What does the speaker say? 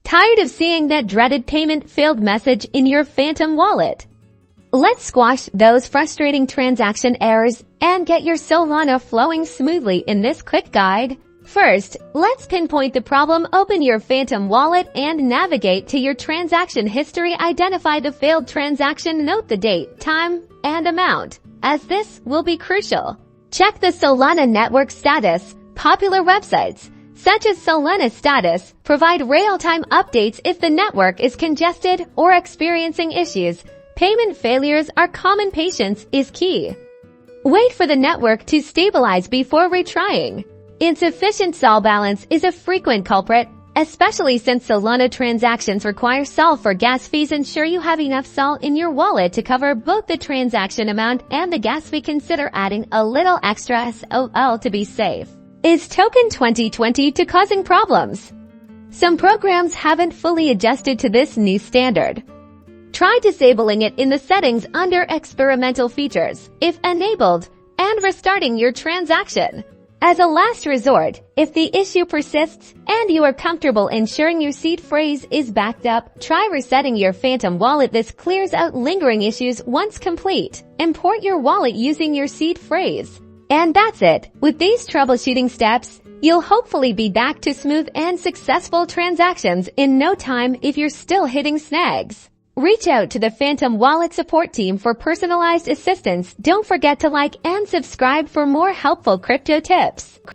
Tired of seeing that dreaded payment failed message in your Phantom wallet? Let's squash those frustrating transaction errors and get your Solana flowing smoothly in this quick guide. First, let's pinpoint the problem. Open your Phantom wallet and navigate to your transaction history. Identify the failed transaction. Note the date, time, and amount, as this will be crucial. Check the Solana network status. Popular websites, such as Solana Status, provide real-time updates if the network is congested or experiencing issues. Payment failures are common. Patience is key. Wait for the network to stabilize before retrying. Insufficient SOL balance is a frequent culprit, especially since Solana transactions require SOL for gas fees. Ensure you have enough SOL in your wallet to cover both the transaction amount and the gas fee. Consider adding a little extra SOL to be safe. Is Token 2020 to causing problems? Some programs haven't fully adjusted to this new standard. Try disabling it in the settings under experimental features, if enabled, and restarting your transaction. As a last resort, if the issue persists and you are comfortable ensuring your seed phrase is backed up, try resetting your Phantom wallet. This clears out lingering issues. Once complete, import your wallet using your seed phrase. And that's it. With these troubleshooting steps, you'll hopefully be back to smooth and successful transactions in no time. If you're still hitting snags, reach out to the Phantom Wallet support team for personalized assistance. Don't forget to like and subscribe for more helpful crypto tips.